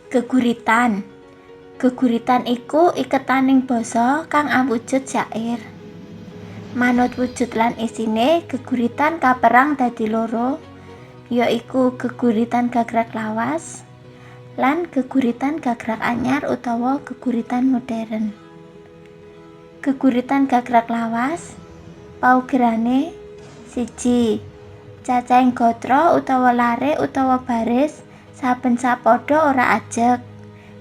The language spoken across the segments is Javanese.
Geguritan. Geguritan iku iketaning basa kang awujud syair. Manut wujud lan isine, geguritan kaperang dadi loro, yaiku geguritan gagrag lawas lan geguritan gagrag anyar utawa geguritan modern. Geguritan gagrag lawas paugerane 1. Cacahing gatra utawa lare utawa baris saben sapada ora ajeg,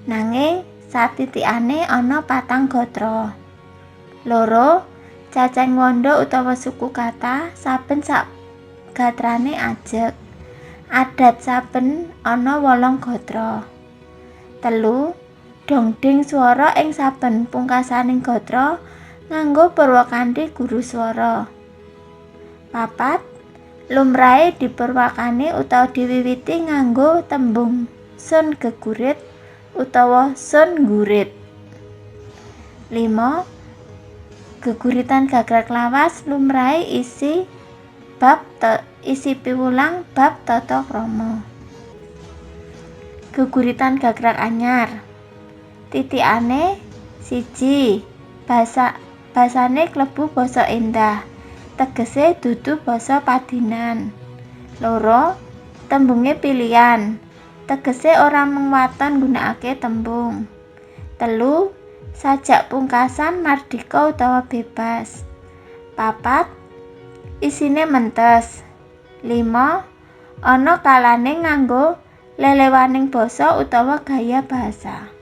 nanging satitikane ana 4 gatra. 2. Cacahing wanda utawa suku kata saben sak gatrane ajeg, adat saben ana 8 gatra. 3. Dongding swara ing saben pungkasaning gatra nganggo purwakanthi guru swara. 4. Lumrahe dipurwakani utawa diwiwiti nganggo tembung sun gegurit utawa sun nggurit. 5. Geguritan gagrag lawas lumrahe isi piwulang bab tata krama. Geguritan gagrag anyar titikane 1. Basane klebu basa endah, tegese dudu basa padinan. 2. Tembunge pilihan, tegese ora mung waton nggunakake tembung. 3. Sajak pungkasan mardika utawa bebas. 4. Isine mentes. 5. Ana kalane nganggo lelewaning basa utawa gaya bahasa.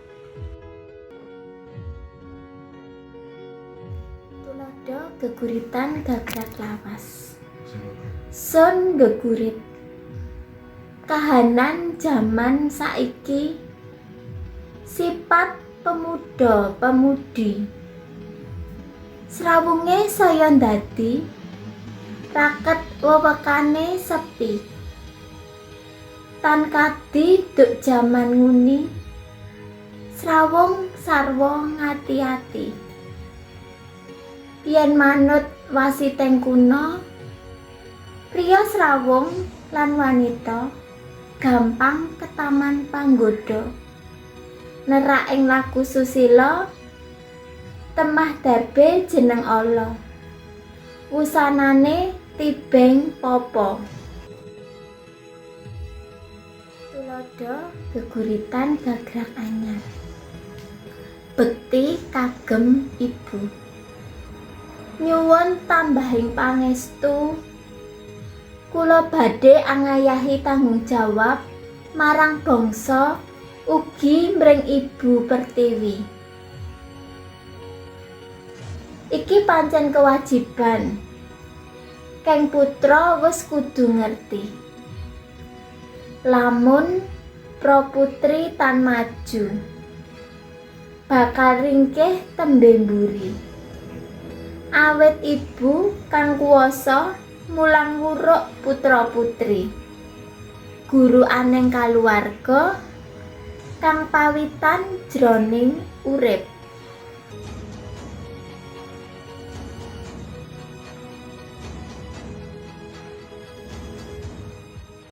Tuladha geguritan gagrag lawas. Sun gegurit. Kahanan jaman saiki, sifat pemuda-pemudi. Srawunge saya ndadi raket wewekane sepi. Tan kadi duk jaman nguni, srawung sarwa ngati-ati. Yen manut wasiteng kuna, priya srawung lan wanita gampang ketaman panggoda. Nerak ing laku susila, temah darbe jeneng ala. Wusanane tibeng popo. Tuladha geguritan gagrag anyar. Bekti kagem ibu. Nyuwun tambahing pangestu, kula badhe angayahi tanggung jawab marang bangsa ugi mring Ibu Pertiwi. Iki pancen kewajiban kang putra wis kudu ngerti. Lamun praputri tan maju, bakal ringkih tembe mburi. Awit ibu kang kuwasa mulang wuruk putra putri. Guru aneng kaluwarga kang pawitan jroning urip.